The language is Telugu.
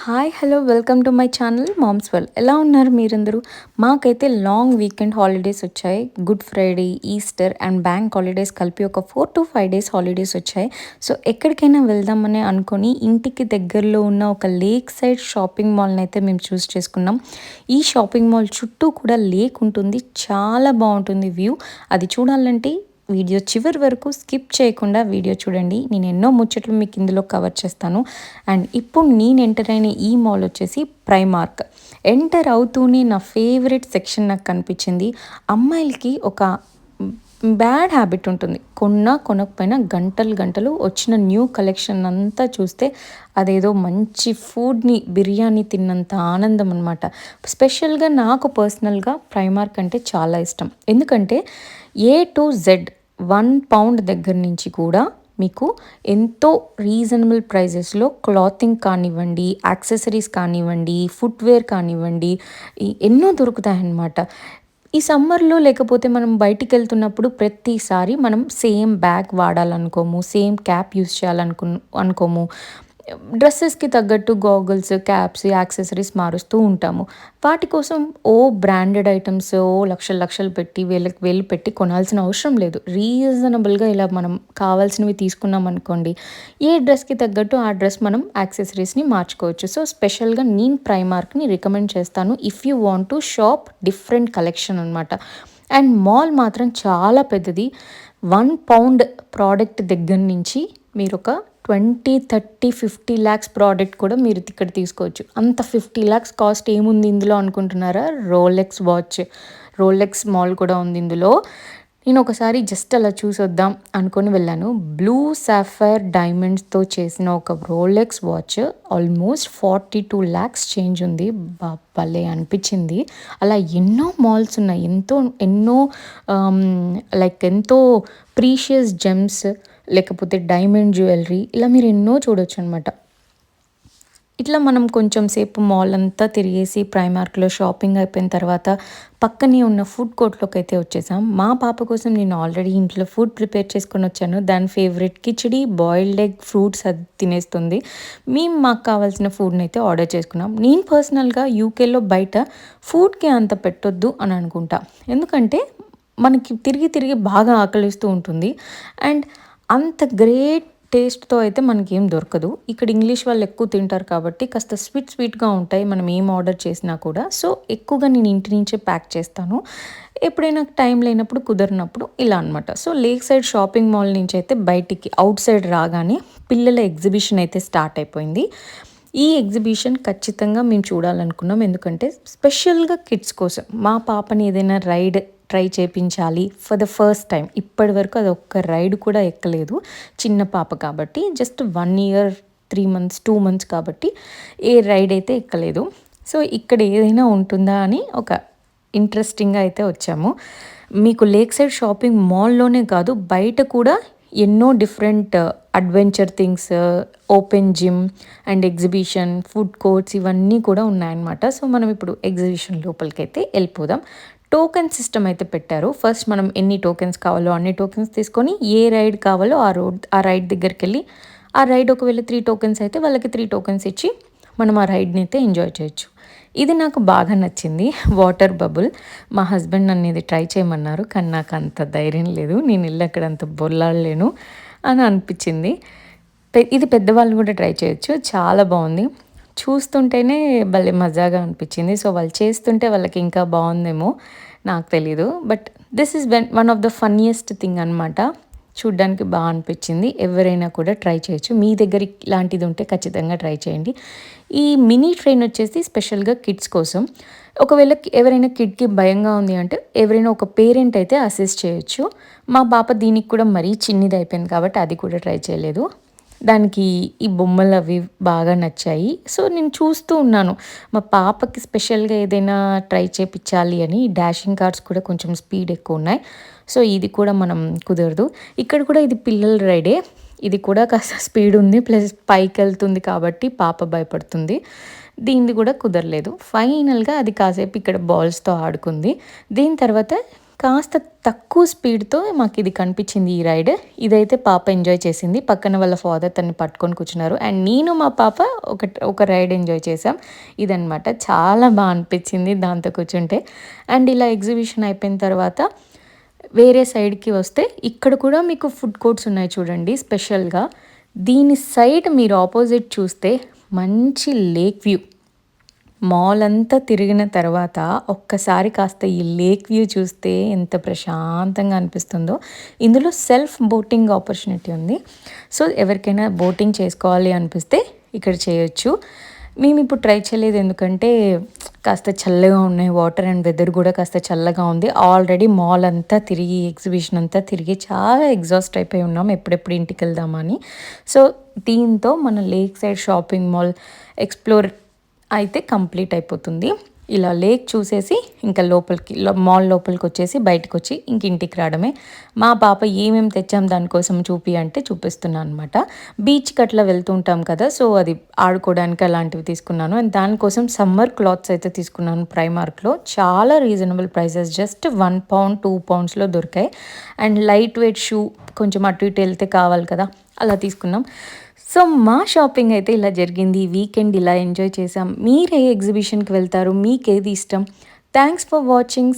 Hi hello welcome to my channel mom's world. ఎలా ఉన్నారు మీరందరూ? మాకైతే లాంగ్ వీకెండ్ హాలిడేస్ వచ్చాయి. Good Friday, Easter and bank holidays కలిపి ఒక 4 to 5 డేస్ హాలిడేస్ వచ్చాయి. సో ఎక్కడికైనా వెళ్దామని అనుకొని ఇంటికి దగ్గరలో ఉన్న ఒక లేక్ సైడ్ షాపింగ్ మాల్ని అయితే మేము చూస్ చేసుకున్నాం. ఈ షాపింగ్ మాల్ చుట్టూ కూడా లేక్ ఉంటుంది. చాలా బాగుంటుంది వ్యూ. అది చూడాలంటే వీడియో చివరి వరకు స్కిప్ చేయకుండా వీడియో చూడండి. నేను ఎన్నో ముచ్చట్లు మీకు ఇందులో కవర్ చేస్తాను. అండ్ ఇప్పుడు నేను ఎంటర్ అయిన ఈ మాల్ వచ్చేసి ప్రైమార్క్. ఎంటర్ అవుతూనే నా ఫేవరెట్ సెక్షన్ నాకు కనిపించింది. అమ్మాయిలకి ఒక బ్యాడ్ హ్యాబిట్ ఉంటుంది. కొనకపోయినా గంటలు గంటలు వచ్చిన న్యూ కలెక్షన్ అంతా చూస్తే అదేదో మంచి ఫుడ్ని బిర్యానీ తిన్నంత ఆనందం అనమాట. స్పెషల్గా నాకు పర్సనల్గా ప్రైమార్క్ అంటే చాలా ఇష్టం. ఎందుకంటే A to Z £1 దగ్గర నుంచి కూడా మీకు ఎంతో రీజనబుల్ ప్రైజెస్లో క్లాతింగ్ కానివ్వండి, యాక్సెసరీస్ కానివ్వండి, ఫుట్వేర్ కానివ్వండి, ఎన్నో దొరుకుతాయన్నమాట. ఈ సమ్మర్లో లేకపోతే మనం బయటికి వెళ్తున్నప్పుడు ప్రతిసారి మనం సేమ్ బ్యాగ్ వాడాలనుకోము, సేమ్ క్యాప్ యూస్ అనుకోము. డ్రెస్సెస్కి తగ్గట్టు గాగుల్స్, క్యాప్స్, యాక్సెసరీస్ మారుస్తూ ఉంటాము. వాటి కోసం బ్రాండెడ్ ఐటమ్స్ లక్షలు లక్షలు పెట్టి వేలు పెట్టి కొనాల్సిన అవసరం లేదు. రీజనబుల్గా ఇలా మనం కావాల్సినవి తీసుకున్నాం అనుకోండి, ఏ డ్రెస్కి తగ్గట్టు ఆ డ్రెస్ మనం యాక్సెసరీస్ని మార్చుకోవచ్చు. సో స్పెషల్గా నేను ప్రైమార్క్ని రికమెండ్ చేస్తాను if you want to shop different collection అనమాట. అండ్ మాల్ మాత్రం చాలా పెద్దది. £1 ప్రోడక్ట్ దగ్గర నుంచి మీరు ఒక 20, 30, 50 lakhs ప్రోడక్ట్ కూడా మీరు ఇక్కడ తీసుకోవచ్చు. అంత 50 lakhs కాస్ట్ ఏముంది ఇందులో అనుకుంటున్నారా? రోలెక్స్ మాల్ కూడా ఉంది ఇందులో. నేను ఒకసారి జస్ట్ అలా చూసొద్దాం అనుకొని వెళ్ళాను. బ్లూ సాఫైర్ డైమండ్స్తో చేసిన ఒక Rolex watch almost 42 lakhs change ఉంది. భలే అనిపించింది. అలా ఎన్నో మాల్స్ ఉన్నాయి. ఎన్నో ఎంతో ప్రీషియస్ జెమ్స్ లేకపోతే డైమండ్ జ్యువెలరీ ఇలా మీరు ఎన్నో చూడొచ్చు అనమాట. ఇట్లా మనం కొంచెం సేపు మాల్ అంతా తిరిగేసి ప్రైమార్క్లో షాపింగ్ అయిపోయిన తర్వాత పక్కనే ఉన్న ఫుడ్ కోర్ట్లోకి అయితే వచ్చేసాం. మా పాప కోసం నేను ఆల్రెడీ ఇంట్లో ఫుడ్ ప్రిపేర్ చేసుకొని వచ్చాను. దాని favourite khichdi, boiled egg, fruits అది తినేస్తుంది. మేము మాకు కావాల్సిన ఫుడ్ని అయితే ఆర్డర్ చేసుకున్నాం. నేను పర్సనల్గా యూకేలో బయట ఫుడ్కి అంత పెట్టొద్దు అని అనుకుంటా. ఎందుకంటే మనకి తిరిగి తిరిగి బాగా ఆకలిస్తూ ఉంటుంది. అండ్ అంత గ్రేట్ టేస్ట్తో అయితే మనకేం దొరకదు. ఇక్కడ ఇంగ్లీష్ వాళ్ళు ఎక్కువ తింటారు కాబట్టి కాస్త స్వీట్గా ఉంటాయి మనం ఏం ఆర్డర్ చేసినా కూడా. సో ఎక్కువగా నేను ఇంటి నుంచే ప్యాక్ చేస్తాను. ఎప్పుడైనా టైం లేనప్పుడు, కుదరినప్పుడు ఇలా అనమాట. So lake side shopping mall నుంచి అయితే బయటికి అవుట్ సైడ్ రాగానే పిల్లల ఎగ్జిబిషన్ అయితే స్టార్ట్ అయిపోయింది. ఈ ఎగ్జిబిషన్ ఖచ్చితంగా మేము చూడాలనుకున్నాం. ఎందుకంటే స్పెషల్గా కిడ్స్ కోసం మా పాపని ఏదైనా రైడ్ ట్రై చేయించాలి ఫర్ ద ఫస్ట్ టైం. ఇప్పటి వరకు అది ఒక్క రైడ్ కూడా ఎక్కలేదు. చిన్న పాప కాబట్టి జస్ట్ 1 year 3 months 2 months కాబట్టి ఏ రైడ్ అయితే ఎక్కలేదు. సో ఇక్కడ ఏదైనా ఉంటుందా అని ఒక ఇంట్రెస్టింగ్గా అయితే వచ్చాము. మీకు లేక్ సైడ్ షాపింగ్ మాల్లోనే కాదు బయట కూడా ఎన్నో different adventure things, open gym and exhibition, food courts ఇవన్నీ కూడా ఉన్నాయన్నమాట. సో మనం ఇప్పుడు ఎగ్జిబిషన్ లోపలికి అయితే వెళ్ళిపోదాం. టోకెన్ సిస్టమ్ అయితే పెట్టారు. ఫస్ట్ మనం ఎన్ని టోకెన్స్ కావాలో అన్ని టోకెన్స్ తీసుకొని ఏ రైడ్ కావాలో ఆ రైడ్ దగ్గరికి వెళ్ళి ఆ రైడ్ ఒకవేళ 3 tokens అయితే వాళ్ళకి 3 tokens ఇచ్చి మనం ఆ రైడ్ని అయితే ఎంజాయ్ చేయొచ్చు. ఇది నాకు బాగా నచ్చింది. వాటర్ బబుల్ మా హస్బెండ్ నన్ను ఇది ట్రై చేయమన్నారు. కానీ నాకు అంత ధైర్యం లేదు. నేను వెళ్ళి అక్కడ అంత బొల్లాడలేను అని అనిపించింది. ఇది పెద్దవాళ్ళు కూడా ట్రై చేయొచ్చు. చాలా బాగుంది. చూస్తుంటేనే భలే మజాగా అనిపించింది. సో వాళ్ళు చేస్తుంటే వాళ్ళకి ఇంకా బాగుందేమో నాకు తెలీదు. But this is one of the funniest thing అనమాట. చూడ్డానికి బాగా అనిపించింది. ఎవరైనా కూడా ట్రై చేయొచ్చు. మీ దగ్గర ఇలాంటిది ఉంటే ఖచ్చితంగా ట్రై చేయండి. ఈ మినీ ట్రైన్ వచ్చేసి స్పెషల్గా కిడ్స్ కోసం. ఒకవేళ ఎవరైనా కిడ్కి భయంగా ఉంది అంటే ఎవరైనా ఒక పేరెంట్ అయితే అసిస్ట్ చేయొచ్చు. మా పాప దీనికి కూడా మరీ చిన్నది అయిపోయింది కాబట్టి అది కూడా ట్రై చేయలేదు. దానికి ఈ బొమ్మలు అవి బాగా నచ్చాయి. సో నేను చూస్తూ ఉన్నాను. మా పాపకి స్పెషల్గా ఏదైనా ట్రై చేయించాలి అని. డాషింగ్ కార్స్ కూడా కొంచెం స్పీడ్ ఎక్కువ ఉన్నాయి. సో ఇది కూడా మనం కుదరదు. ఇక్కడ కూడా ఇది పిల్లల రైడే. ఇది కూడా కాస్త స్పీడ్ ఉంది, ప్లస్ పైకి వెళ్తుంది కాబట్టి పాప భయపడుతుంది. దీనిది కూడా కుదరలేదు. ఫైనల్గా అది కాసేపు ఇక్కడ బాల్స్తో ఆడుకుంది. దీని తర్వాత కాస్త తక్కువ స్పీడ్‌తో మాకిది కనిపించింది ఈ రైడ్. ఇదైతే పాప ఎంజాయ్ చేసింది. పక్కన వాళ్ళ ఫాదర్ తనని పట్టుకొని కూర్చున్నారు. అండ్ నేను మా పాప ఒక రైడ్ ఎంజాయ్ చేసాం. ఇదనమాట. చాలా అనిపించింది దాంతో కూర్చుంటే. అండ్ ఇలా ఎగ్జిబిషన్ అయిపోయిన తర్వాత వేరే సైడ్‌కి వస్తే ఇక్కడ కూడా మీకు ఫుడ్ కోర్ట్స్ ఉన్నాయి చూడండి స్పెషల్‌గా. దీని సైడ్ మీరు ఆపోజిట్ చూస్తే మంచి లేక్ వ్యూ. మాల్ అంతా తిరిగిన తర్వాత ఒక్కసారి కాస్త ఈ లేక్ వ్యూ చూస్తే ఎంత ప్రశాంతంగా అనిపిస్తుందో. ఇందులో సెల్ఫ్ బోటింగ్ ఆపర్చునిటీ ఉంది. సో ఎవరికైనా బోటింగ్ చేసుకోవాలి అనిపిస్తే ఇక్కడ చేయొచ్చు. మేము ఇప్పుడు ట్రై చేయలేదు, ఎందుకంటే కాస్త చల్లగా ఉన్నాయి వాటర్ అండ్ వెదర్ కూడా కాస్త చల్లగా ఉంది. ఆల్రెడీ మాల్ అంతా తిరిగి ఎగ్జిబిషన్ అంతా తిరిగి చాలా ఎగ్జాస్ట్ అయిపోయి ఉన్నాం ఎప్పుడెప్పుడు ఇంటికి వెళ్దామని. సో దీంతో మన lake side shopping mall explore అయితే కంప్లీట్ అయిపోతుంది. ఇలా లేక్ చూసేసి ఇంకా మాల్ లోపలికి వచ్చేసి బయటకు వచ్చి ఇంక ఇంటికి రావడమే. మా పాప ఏమేమి తెచ్చాం దానికోసం అంటే చూపిస్తున్నాను అనమాట. బీచ్కి అట్లా వెళ్తుంటాం కదా, సో అది ఆడుకోవడానికి అలాంటివి తీసుకున్నాను. అండ్ దానికోసం సమ్మర్ క్లాత్స్ అయితే తీసుకున్నాను ప్రైమార్క్లో. చాలా రీజనబుల్ ప్రైసెస్, జస్ట్ 1 పౌండ్ 2 పౌండ్స్లో దొరికాయి. అండ్ లైట్ వెయిట్ షూ కొంచెం అటు ఇటు వెళ్తే కావాలి కదా, అలా తీసుకున్నాం. సో మా షాపింగ్ అయితే ఇలా జరిగింది. వీకెండ్ ఇలా ఎంజాయ్ చేసాం. మీరు ఏ ఎగ్జిబిషన్కి వెళ్తారు? మీకేది ఇష్టం? Thanks for watching.